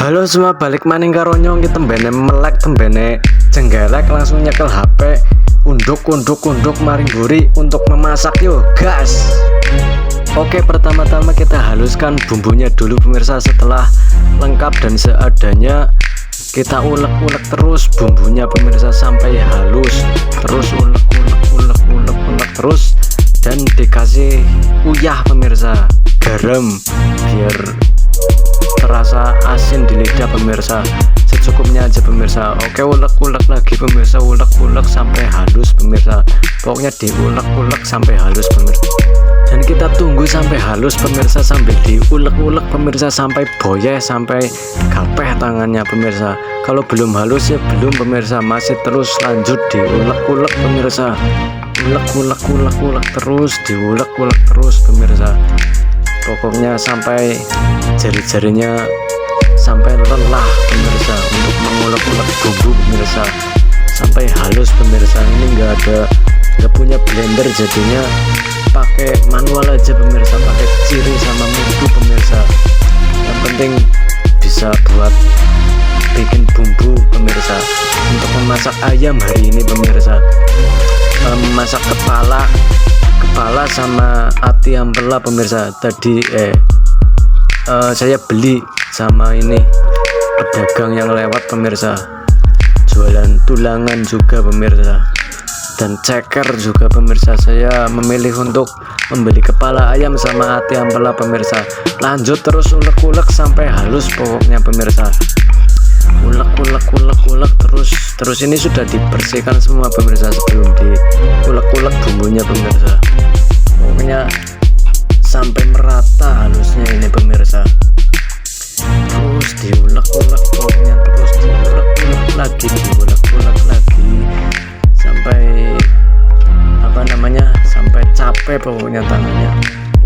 Halo semua, balik maning karo nyong kita tembene melek tembene cenggelek langsung nyekel HP unduk maring buri untuk memasak yuk gas. Oke, pertama-tama kita haluskan bumbunya dulu pemirsa. Setelah lengkap dan seadanya kita ulek terus bumbunya pemirsa sampai halus, terus ulek terus dan dikasih uyah pemirsa, garam biar terasa asin di lidah pemirsa, secukupnya aja pemirsa. Oke, ulek lagi pemirsa, ulek sampai halus pemirsa, pokoknya diulek sampai halus pemirsa, dan kita tunggu sampai halus pemirsa sambil diulek pemirsa sampai boyeh, sampai gapeh tangannya pemirsa. Kalau belum halus ya belum pemirsa, masih terus lanjut diulek pemirsa, ulek terus diulek terus pemirsa, pokoknya sampai jari-jarinya sampai lelah pemirsa untuk mengulek bumbu pemirsa sampai halus pemirsa. Ini nggak punya blender, jadinya pakai manual aja pemirsa, pakai ciri sama mudu pemirsa. Yang penting bisa buat bikin bumbu pemirsa untuk memasak ayam hari ini pemirsa. Memasak kepala sama hati ampela pemirsa. Tadi saya beli sama ini pedagang yang lewat pemirsa, jualan tulangan juga pemirsa dan ceker juga pemirsa. Saya memilih untuk membeli kepala ayam sama hati ampela pemirsa. Lanjut terus ulek sampai halus pokoknya pemirsa, ulek terus ini sudah dibersihkan semua pemirsa sebelum diulek bumbunya pemirsa, pokoknya sampai merata halusnya ini pemirsa. Terus diulek pokoknya, terus diulek lagi sampai sampai capek pokoknya tangannya.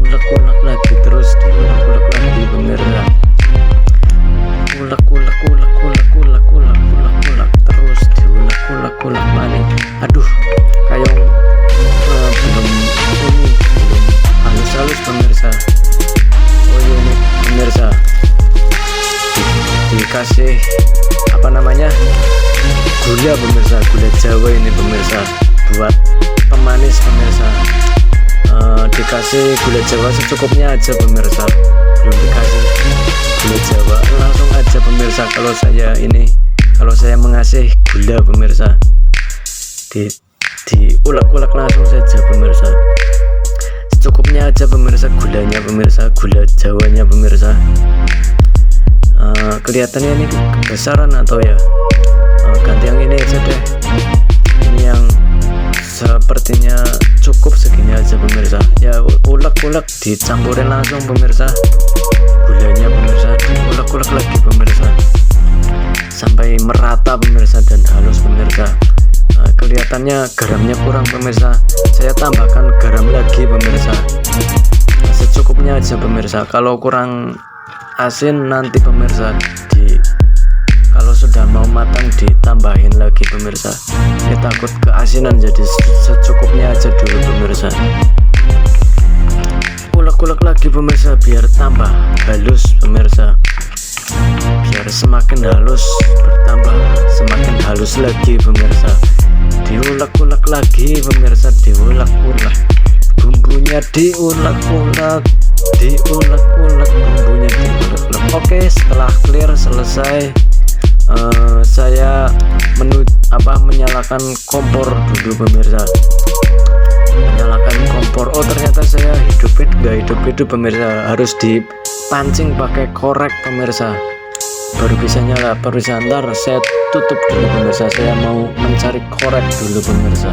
Ulek lagi, terus diulek lagi pemirsa, ulek terus diulek maning. Aduh, kayak belum halus pemirsa. Oh iya ini pemirsa, dikasih gula pemirsa, gula Jawa ini pemirsa buat pemanis pemirsa. Dikasih gula Jawa secukupnya aja pemirsa, belum dikasih gula Jawa langsung aja pemirsa. Kalau saya mengasih gula pemirsa, diulek langsung saja pemirsa, secukupnya aja pemirsa gulanya pemirsa, gula Jawanya pemirsa. Kelihatannya ini kebesaran atau ya, ganti yang ini aja deh. Ini yang sepertinya cukup segini aja pemirsa. Ya ulek dicampurin langsung pemirsa gulanya pemirsa, diulek lagi pemirsa sampai merata pemirsa dan halus pemirsa. Kelihatannya garamnya kurang pemirsa, saya tambahkan garam lagi pemirsa, secukupnya aja pemirsa. Kalau kurang asin nanti pemirsa kalau sudah mau matang ditambahin lagi pemirsa. Saya takut keasinan, jadi secukupnya aja dulu pemirsa. Ulek lagi pemirsa biar tambah halus pemirsa, biar semakin halus bertambah semakin halus lagi pemirsa. Diulek lagi pemirsa, diulek bumbunya, diulek bumbunya, diulek. Oke, setelah clear selesai, saya menyalakan kompor dulu pemirsa. Menyalakan kompor. Oh ternyata saya nggak hidup pemirsa, harus dipancing pakai korek pemirsa baru bisa nyala. Ntar saya tutup dulu pemirsa, saya mau mencari korek dulu pemirsa.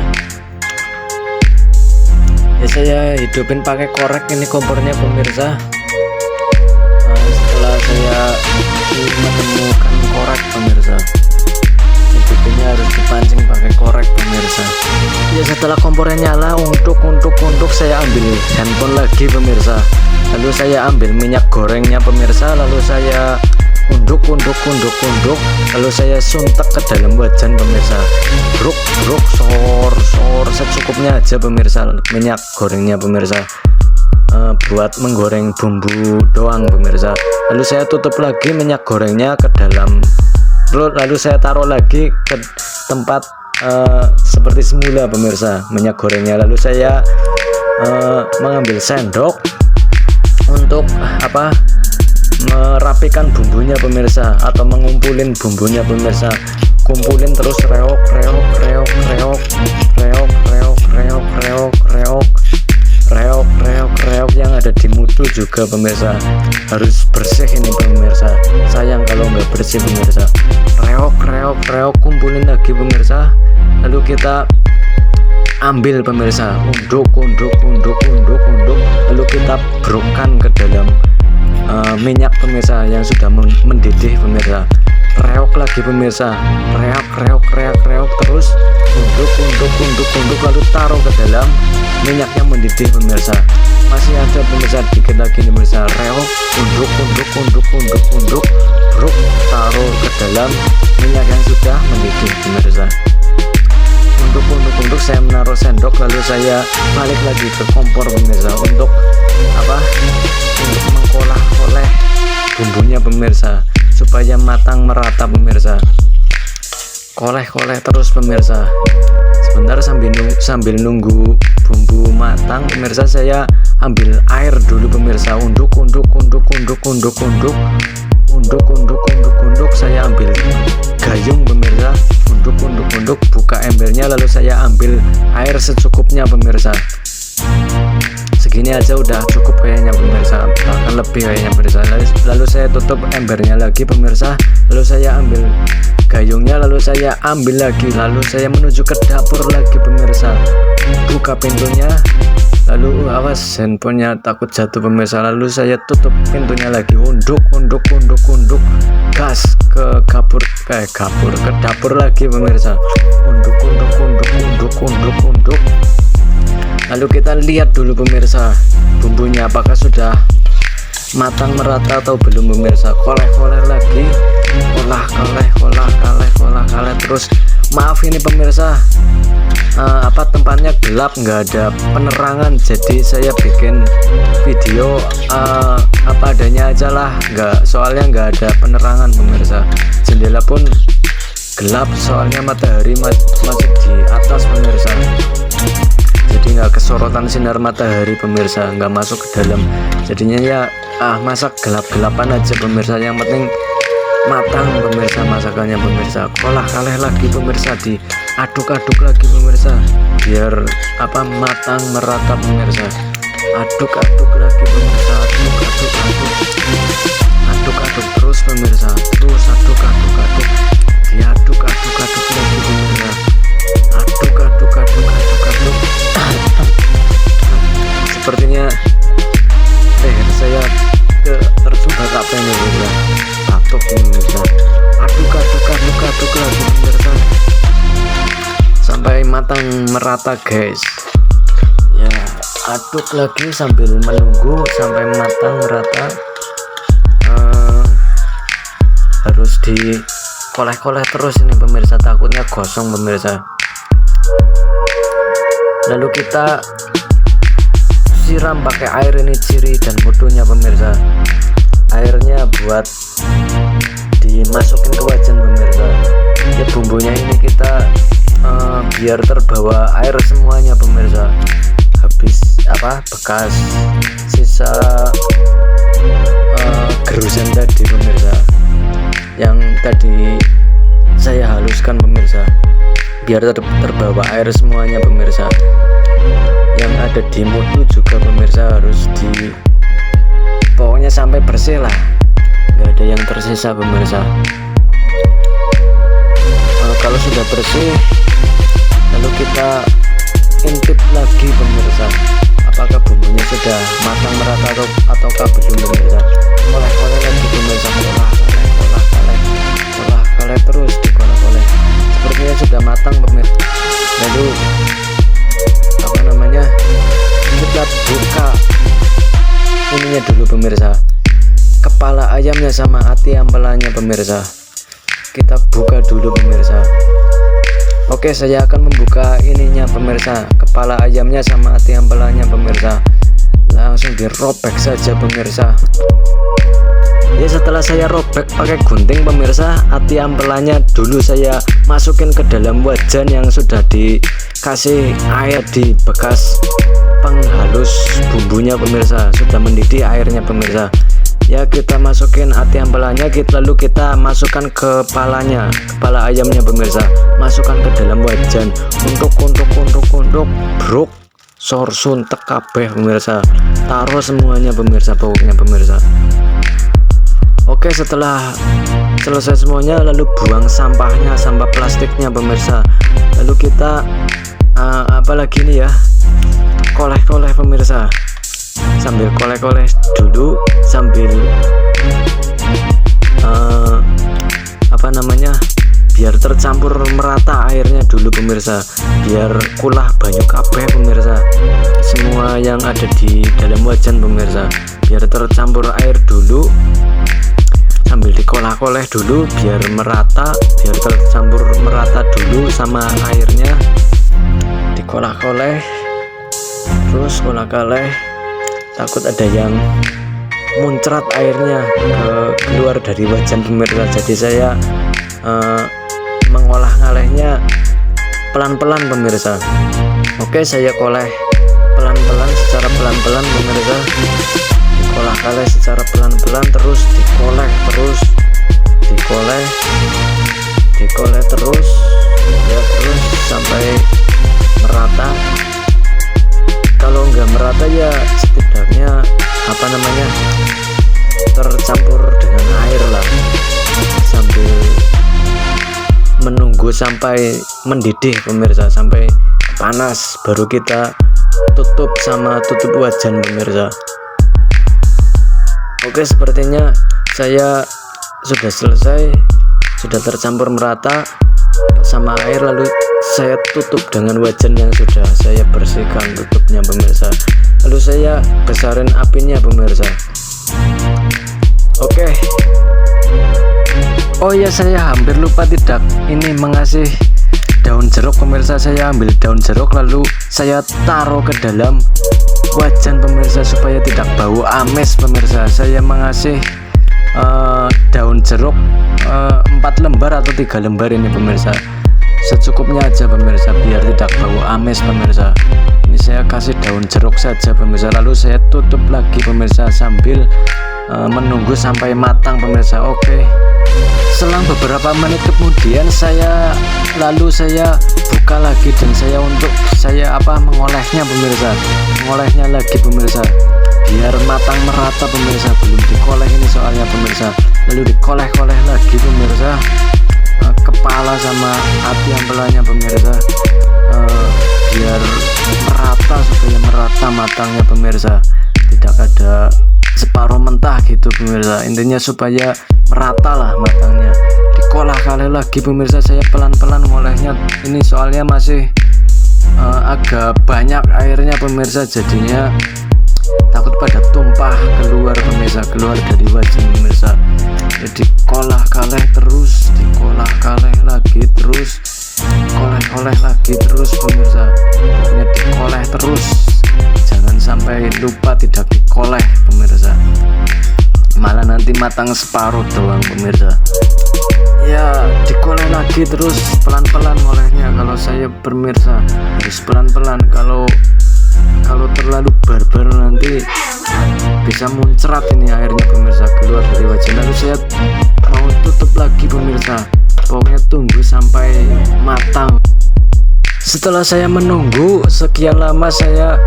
Ya saya hidupin pakai korek ini kompornya pemirsa. Setelah saya menemukan korek pemirsa, hidupinnya harus dipancing pakai korek pemirsa. Ya setelah kompornya nyala, untuk saya ambil handphone lagi pemirsa, lalu saya ambil minyak gorengnya pemirsa, lalu saya unduk, lalu saya suntek ke dalam wajan pemirsa. Bruk sor secukupnya aja pemirsa minyak gorengnya pemirsa. buat menggoreng bumbu doang pemirsa. Lalu saya tutup lagi minyak gorengnya ke dalam, lalu saya taruh lagi ke tempat seperti semula pemirsa minyak gorengnya. Lalu saya mengambil sendok untuk merapikan bumbunya pemirsa, atau mengumpulin bumbunya pemirsa. Kumpulin terus reok yang ada di mutu juga pemirsa. Harus bersih ini pemirsa, sayang kalau nggak bersih pemirsa. Reok kumpulin lagi pemirsa. Lalu kita ambil pemirsa, unduk, lalu kita brokan ke dalam minyak pemirsa yang sudah mendidih pemirsa. Reok lagi pemirsa, reok terus unduk, lalu taruh ke dalam minyak yang mendidih pemirsa. Masih ada pemirsa, dikit lagi nih pemirsa. Reok, unduk, brok, taruh ke dalam minyak yang sudah mendidih pemirsa. Untuk saya menaruh sendok, lalu saya balik lagi ke kompor pemirsa untuk mengkolah-koleh bumbunya pemirsa supaya matang merata pemirsa. Koleh terus pemirsa. Sebentar sambil nunggu bumbu matang pemirsa, saya ambil air dulu pemirsa. Unduk, saya ambil gayung pemirsa. Unduk, buka embernya, lalu saya ambil air secukupnya pemirsa. Segini aja udah cukup kayaknya pemirsa, bahkan lebih kayaknya pemirsa. Lalu saya tutup embernya lagi pemirsa. Lalu saya ambil gayungnya, lalu saya ambil lagi, lalu saya menuju ke dapur lagi pemirsa. Buka pintunya, lalu awas handphonenya takut jatuh pemirsa. Lalu saya tutup pintunya lagi. Unduk, gas ke dapur lagi pemirsa. Unduk. Lalu kita lihat dulu pemirsa, bumbunya apakah sudah matang merata atau belum pemirsa. Koleh lagi, olah terus. Maaf ini pemirsa, tempatnya gelap, nggak ada penerangan, jadi saya bikin video apa adanya aja lah, soalnya nggak ada penerangan pemirsa. Jendela pun gelap soalnya matahari masih di atas pemirsa, jadi nggak kesorotan sinar matahari pemirsa, nggak masuk ke dalam. Jadinya ya masak gelap-gelapan aja pemirsa, yang penting matang pemirsa masakannya pemirsa. Koleh lagi pemirsa, diaduk-aduk lagi pemirsa biar matang merata pemirsa. Aduk-aduk lagi pemirsa, aduk-aduk terus pemirsa, terus aduk-aduk, diaduk-aduk lagi pemirsa. Aduk. Sepertinya leher saya tersumbat apa ini pemirsa, batuk pemirsa. Aduk lagi pemirsa sampai matang merata guys ya. Aduk lagi sambil menunggu sampai matang merata. Harus dikoleh terus ini pemirsa, takutnya gosong pemirsa. Lalu kita siram pakai air ini, ciri dan mutunya pemirsa. Airnya buat dimasukin ke wajan pemirsa. Ya bumbunya ini kita biar terbawa air semuanya pemirsa. Habis bekas sisa gerusan tadi pemirsa, yang tadi saya haluskan pemirsa, biar terbawa air semuanya pemirsa. Yang ada di mutu juga pemirsa harus pokoknya sampai bersih lah, nggak ada yang tersisa pemirsa. Kalau sudah bersih, lalu kita intip lagi pemirsa, apakah bumbunya sudah matang merata ataukah belum pemirsa. Koleh lagi pemirsa, koleh terus, dikoleh. Sepertinya sudah matang pemirsa. Lalu kita buka ininya dulu pemirsa, kepala ayamnya sama hati ampelannya pemirsa. Kita buka dulu pemirsa. Oke, saya akan membuka ininya pemirsa, kepala ayamnya sama hati ampelannya pemirsa. langsung dirobek saja pemirsa. Ya setelah saya robek pakai gunting pemirsa, ati ampelannya dulu saya masukin ke dalam wajan yang sudah dikasih air di bekas penghalus bumbunya pemirsa, sudah mendidih airnya pemirsa. Ya kita masukin ati ampelannya, lalu kita masukkan kepala ayamnya pemirsa, masukkan ke dalam wajan untuk bruk sor suntek kabeh pemirsa, taruh semuanya pemirsa, pokoknya pemirsa. Oke, setelah selesai semuanya lalu buang sampahnya, sampah plastiknya pemirsa. Lalu kita apalagi ini ya, koleh-koleh pemirsa, sambil koleh-koleh dulu, sambil biar tercampur merata airnya dulu pemirsa, biar kulah banyu kabeh pemirsa, semua yang ada di dalam wajan pemirsa, biar tercampur air dulu, sambil dikolah-koleh dulu biar merata, biar tercampur merata dulu sama airnya, dikolah-koleh terus kolah-koleh, takut ada yang muncrat airnya keluar dari wajan pemirsa. Jadi saya mengolah-ngalehnya pelan-pelan pemirsa. Oke, saya koleh pelan-pelan, secara pelan-pelan pemirsa, dikolah-koleh secara pelan-pelan, terus dikoleh terus, dikoleh terus ya, terus sampai merata. Kalau nggak merata ya setidaknya tercampur dengan air lah, sambil menunggu sampai mendidih pemirsa, sampai panas, baru kita tutup wajan pemirsa. Oke, sepertinya saya sudah selesai, sudah tercampur merata sama air, lalu saya tutup dengan wajan yang sudah saya bersihkan tutupnya pemirsa. Lalu saya besarin apinya pemirsa. Oke. Oh ya, saya hampir lupa tidak ini mengasih daun jeruk pemirsa. Saya ambil daun jeruk lalu saya taruh ke dalam wajan pemirsa supaya tidak bau amis pemirsa. Saya mengasih daun jeruk 4 lembar atau 3 lembar ini pemirsa, secukupnya aja pemirsa, biar tidak bau amis pemirsa. Ini saya kasih daun jeruk saja pemirsa, lalu saya tutup lagi pemirsa sambil menunggu sampai matang pemirsa. Oke, selang beberapa menit kemudian saya buka lagi dan saya mengolehnya pemirsa, mengolehnya lagi pemirsa biar matang merata pemirsa. Belum dikoleh ini soalnya pemirsa, lalu dikoleh-koleh lagi pemirsa, kepala sama hati ampelannya pemirsa, biar merata, supaya merata matangnya pemirsa, tidak ada separuh mentah gitu pemirsa. Intinya supaya merata lah matangnya, dikolah-koleh lagi pemirsa. Saya pelan-pelan ngolehnya ini soalnya masih agak banyak airnya pemirsa, jadinya takut pada tumpah keluar pemirsa, keluar dari wajan pemirsa. Jadi kolah-koleh terus, dikolah-koleh lagi terus, koleh-koleh lagi terus pemirsa. Pokoknya dikoleh terus, jangan sampai lupa tidak dikoleh pemirsa, malah nanti matang separuh doang pemirsa. Ya dikoleh lagi terus, pelan-pelan ngolehnya. Kalau saya pemirsa harus pelan-pelan, kalau terlalu barbar nanti bisa muncrat ini airnya pemirsa, keluar dari wajan. Lalu saya mau tutup lagi pemirsa, pokoknya tunggu sampai matang. Setelah saya menunggu sekian lama, saya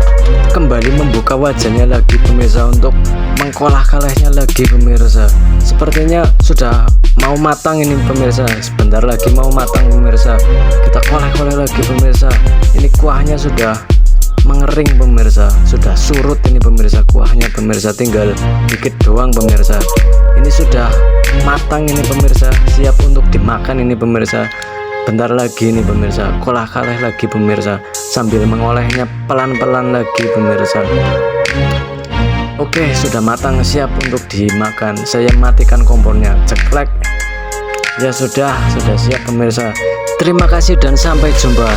kembali membuka wajannya lagi pemirsa untuk mengkolah-kolehnya lagi pemirsa. Sepertinya sudah mau matang ini pemirsa, sebentar lagi mau matang pemirsa. Kita koleh-koleh lagi pemirsa. Ini kuahnya sudah mengering pemirsa, sudah surut ini pemirsa kuahnya pemirsa, tinggal dikit doang pemirsa. Ini sudah matang ini pemirsa, siap untuk dimakan ini pemirsa. Bentar lagi nih pemirsa, kolah-koleh lagi pemirsa, sambil mengolehnya pelan-pelan lagi pemirsa. Oke, sudah matang, siap untuk dimakan. Saya matikan kompornya, ceklek. Ya sudah siap pemirsa. Terima kasih dan sampai jumpa.